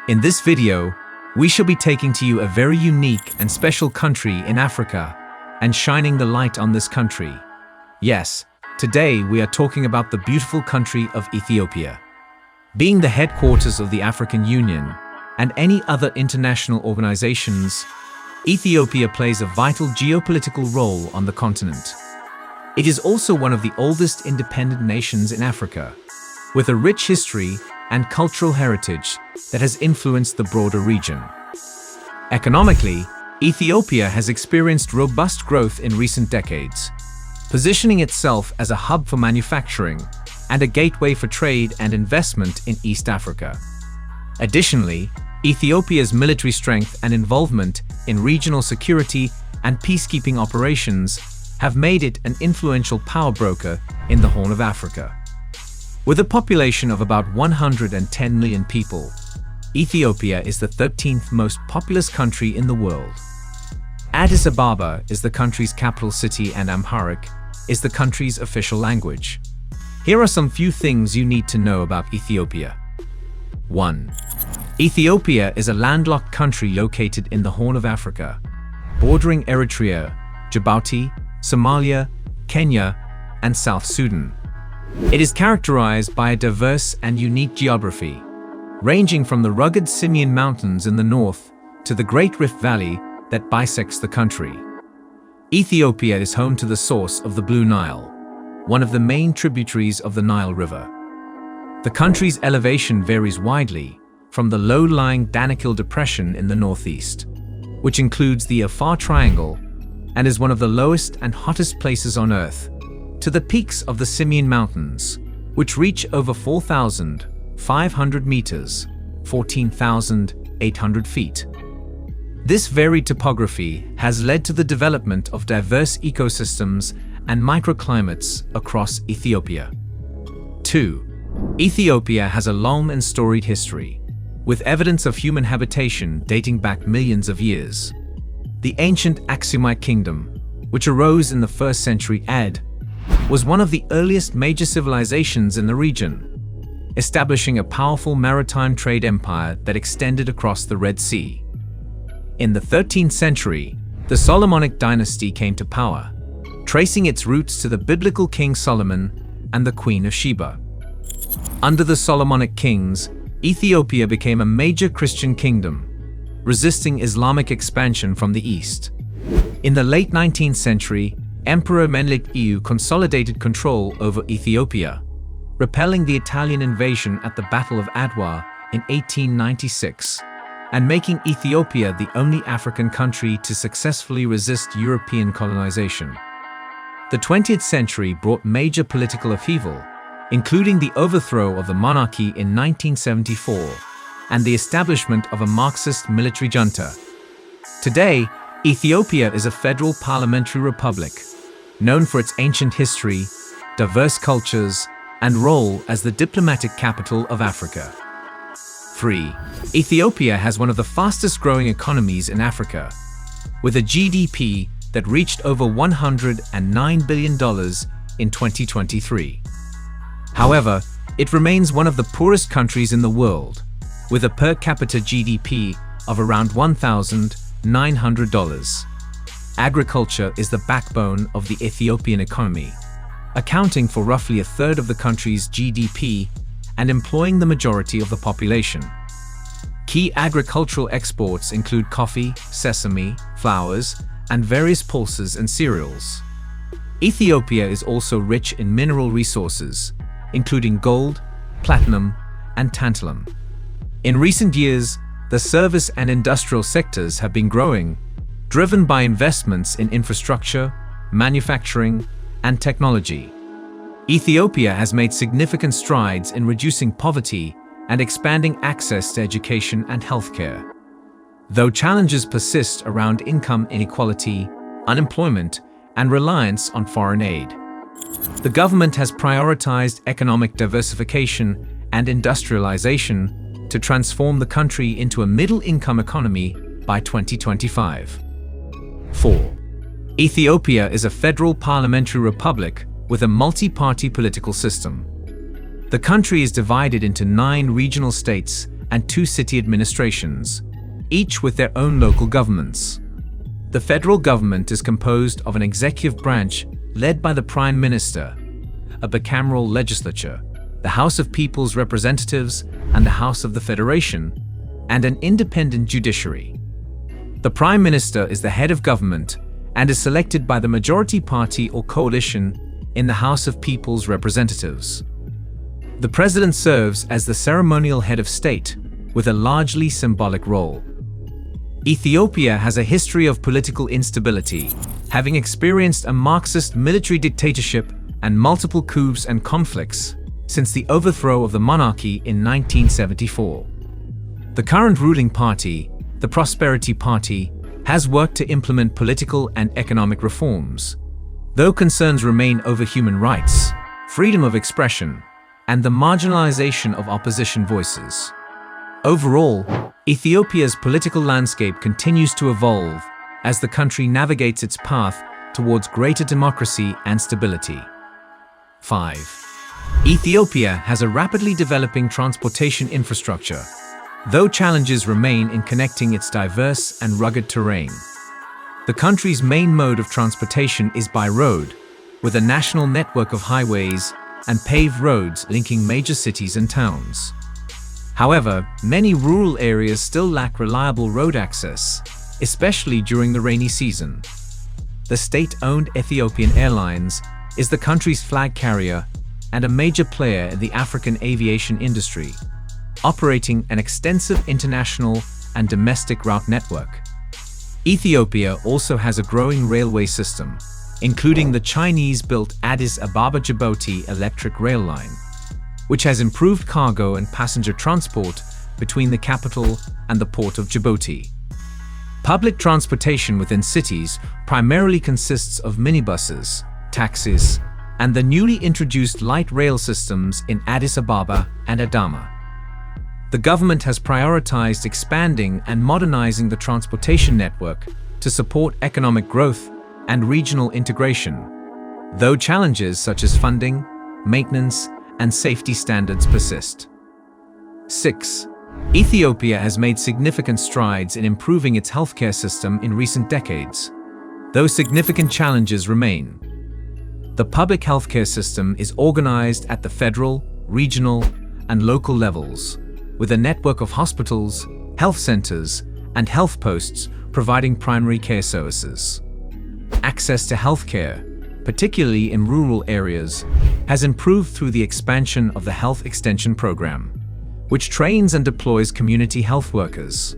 In this video, we shall be taking to you a very unique and special country in Africa and shining the light on this country. Yes, today we are talking about the beautiful country of Ethiopia. Being the headquarters of the African Union and any other international organizations, Ethiopia plays a vital geopolitical role on the continent. It is also one of the oldest independent nations in Africa, with a rich history and cultural heritage that has influenced the broader region. Economically, Ethiopia has experienced robust growth in recent decades, positioning itself as a hub for manufacturing and a gateway for trade and investment in East Africa. Additionally, Ethiopia's military strength and involvement in regional security and peacekeeping operations have made it an influential power broker in the Horn of Africa. With a population of about 110 million people, Ethiopia is the 13th most populous country in the world. Addis Ababa is the country's capital city and Amharic is the country's official language. Here are some few things you need to know about Ethiopia. 1. Ethiopia is a landlocked country located in the Horn of Africa, bordering Eritrea, Djibouti, Somalia, Kenya, and South Sudan. It is characterized by a diverse and unique geography, ranging from the rugged Simien Mountains in the north to the Great Rift Valley that bisects the country. Ethiopia is home to the source of the Blue Nile, one of the main tributaries of the Nile River. The country's elevation varies widely, from the low-lying Danakil Depression in the northeast, which includes the Afar Triangle and is one of the lowest and hottest places on Earth, to the peaks of the Simien Mountains, which reach over 4,500 meters, 14,800 feet. This varied topography has led to the development of diverse ecosystems and microclimates across Ethiopia. 2. Ethiopia has a long and storied history, with evidence of human habitation dating back millions of years. The ancient Aksumite kingdom, which arose in the 1st century AD, was one of the earliest major civilizations in the region, establishing a powerful maritime trade empire that extended across the Red Sea. In the 13th century, the Solomonic dynasty came to power, tracing its roots to the biblical King Solomon and the Queen of Sheba. Under the Solomonic kings, Ethiopia became a major Christian kingdom, resisting Islamic expansion from the east. In the late 19th century, Emperor Menelik II consolidated control over Ethiopia, repelling the Italian invasion at the Battle of Adwa in 1896, and making Ethiopia the only African country to successfully resist European colonization. The 20th century brought major political upheaval, including the overthrow of the monarchy in 1974 and the establishment of a Marxist military junta. Today, Ethiopia is a federal parliamentary republic, known for its ancient history, diverse cultures, and role as the diplomatic capital of Africa. 3. Ethiopia has one of the fastest-growing economies in Africa, with a GDP that reached over $109 billion in 2023. However, it remains one of the poorest countries in the world, with a per capita GDP of around $1,900. Agriculture is the backbone of the Ethiopian economy, accounting for roughly a third of the country's GDP and employing the majority of the population. Key agricultural exports include coffee, sesame, flowers, and various pulses and cereals. Ethiopia is also rich in mineral resources, including gold, platinum, and tantalum. In recent years, the service and industrial sectors have been growing, driven by investments in infrastructure, manufacturing, and technology. Ethiopia has made significant strides in reducing poverty and expanding access to education and healthcare. Though challenges persist around income inequality, unemployment, and reliance on foreign aid, the government has prioritized economic diversification and industrialization to transform the country into a middle-income economy by 2025. 4. Ethiopia is a federal parliamentary republic with a multi-party political system. The country is divided into 9 regional states and 2 city administrations, each with their own local governments. The federal government is composed of an executive branch led by the Prime Minister, a bicameral legislature, the House of People's Representatives and the House of the Federation, and an independent judiciary. The Prime Minister is the head of government and is selected by the majority party or coalition in the House of People's Representatives. The President serves as the ceremonial head of state, with a largely symbolic role. Ethiopia has a history of political instability, having experienced a Marxist military dictatorship and multiple coups and conflicts since the overthrow of the monarchy in 1974. The current ruling party, the Prosperity Party, has worked to implement political and economic reforms, though concerns remain over human rights, freedom of expression, and the marginalization of opposition voices. Overall, Ethiopia's political landscape continues to evolve as the country navigates its path towards greater democracy and stability. 5. Ethiopia has a rapidly developing transportation infrastructure, though challenges remain in connecting its diverse and rugged terrain. The country's main mode of transportation is by road, with a national network of highways and paved roads linking major cities and towns. However, many rural areas still lack reliable road access, especially during the rainy season. The state-owned Ethiopian Airlines is the country's flag carrier and a major player in the African aviation industry, operating an extensive international and domestic route network. Ethiopia also has a growing railway system, including the Chinese-built Addis Ababa-Djibouti electric rail line, which has improved cargo and passenger transport between the capital and the port of Djibouti. Public transportation within cities primarily consists of minibuses, taxis, and the newly introduced light rail systems in Addis Ababa and Adama. The government has prioritized expanding and modernizing the transportation network to support economic growth and regional integration, though challenges such as funding, maintenance, and safety standards persist. 6. Ethiopia has made significant strides in improving its healthcare system in recent decades, though significant challenges remain. The public healthcare system is organized at the federal, regional, and local levels, with a network of hospitals, health centers, and health posts providing primary care services. Access to healthcare, particularly in rural areas, has improved through the expansion of the Health Extension Program, which trains and deploys community health workers.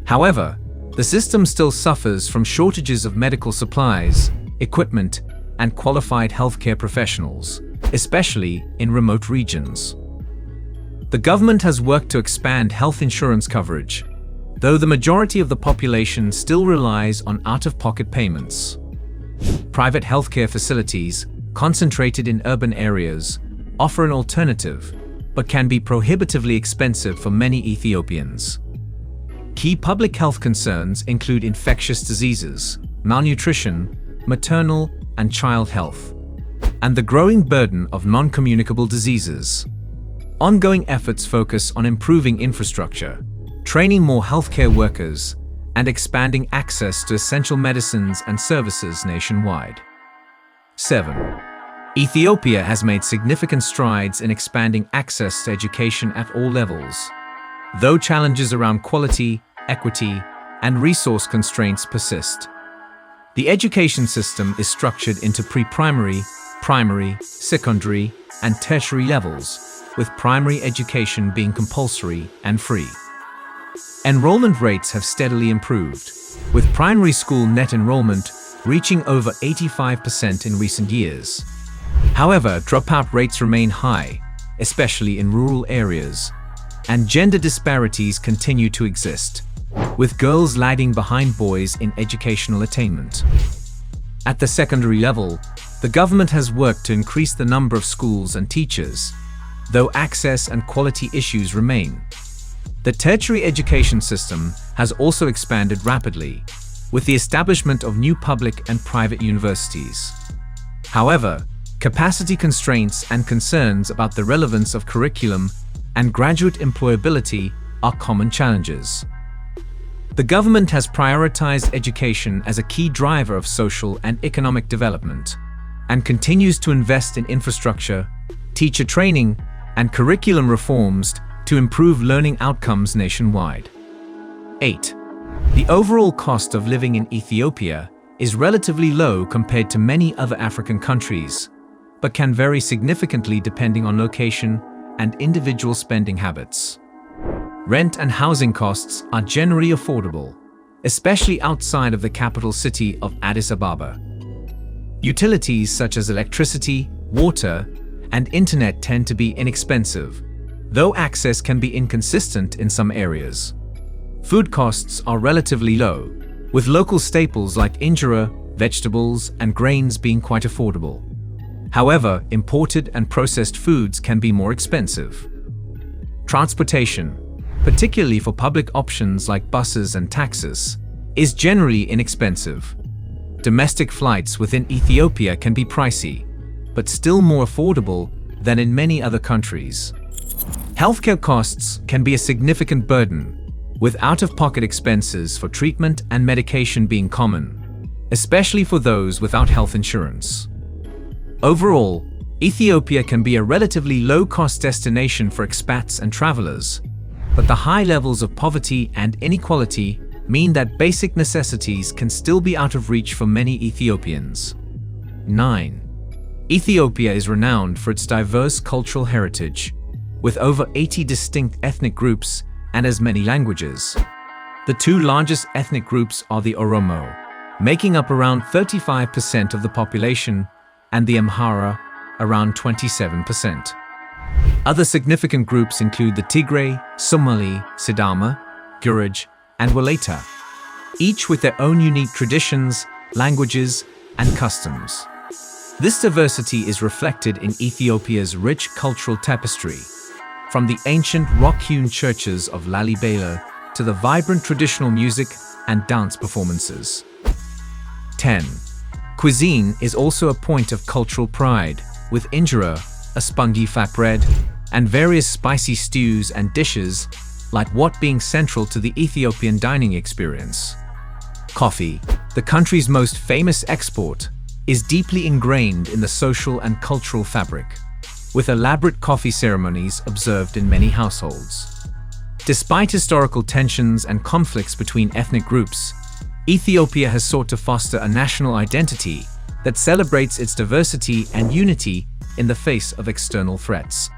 However, the system still suffers from shortages of medical supplies, equipment, and qualified healthcare professionals, especially in remote regions. The government has worked to expand health insurance coverage, though the majority of the population still relies on out-of-pocket payments. Private healthcare facilities, concentrated in urban areas, offer an alternative, but can be prohibitively expensive for many Ethiopians. Key public health concerns include infectious diseases, malnutrition, maternal and child health, and the growing burden of non-communicable diseases. Ongoing efforts focus on improving infrastructure, training more healthcare workers, and expanding access to essential medicines and services nationwide. 7. Ethiopia has made significant strides in expanding access to education at all levels, though challenges around quality, equity, and resource constraints persist. The education system is structured into pre-primary, primary, secondary, and tertiary levels, with primary education being compulsory and free. Enrollment rates have steadily improved, with primary school net enrollment reaching over 85% in recent years. However, dropout rates remain high, especially in rural areas, and gender disparities continue to exist, with girls lagging behind boys in educational attainment. At the secondary level, the government has worked to increase the number of schools and teachers, though access and quality issues remain. The tertiary education system has also expanded rapidly, with the establishment of new public and private universities. However, capacity constraints and concerns about the relevance of curriculum and graduate employability are common challenges. The government has prioritized education as a key driver of social and economic development, and continues to invest in infrastructure, teacher training, and curriculum reforms to improve learning outcomes nationwide. 8. The overall cost of living in Ethiopia is relatively low compared to many other African countries, but can vary significantly depending on location and individual spending habits. Rent and housing costs are generally affordable, especially outside of the capital city of Addis Ababa. Utilities such as electricity, water, and internet tend to be inexpensive, though access can be inconsistent in some areas. Food costs are relatively low, with local staples like injera, vegetables, and grains being quite affordable. However, imported and processed foods can be more expensive. Transportation, particularly for public options like buses and taxis, is generally inexpensive. Domestic flights within Ethiopia can be pricey, but still more affordable than in many other countries. Healthcare costs can be a significant burden, with out-of-pocket expenses for treatment and medication being common, especially for those without health insurance. Overall, Ethiopia can be a relatively low-cost destination for expats and travelers, but the high levels of poverty and inequality mean that basic necessities can still be out of reach for many Ethiopians. 9. Ethiopia is renowned for its diverse cultural heritage, with over 80 distinct ethnic groups and as many languages. The two largest ethnic groups are the Oromo, making up around 35% of the population, and the Amhara, around 27%. Other significant groups include the Tigray, Somali, Sidama, Guraj, and Walata, each with their own unique traditions, languages, and customs. This diversity is reflected in Ethiopia's rich cultural tapestry, from the ancient rock-hewn churches of Lalibela to the vibrant traditional music and dance performances. 10. Cuisine is also a point of cultural pride, with injera, a spongy fat bread, and various spicy stews and dishes like what being central to the Ethiopian dining experience. Coffee, the country's most famous export, is deeply ingrained in the social and cultural fabric, with elaborate coffee ceremonies observed in many households. Despite historical tensions and conflicts between ethnic groups, Ethiopia has sought to foster a national identity that celebrates its diversity and unity in the face of external threats.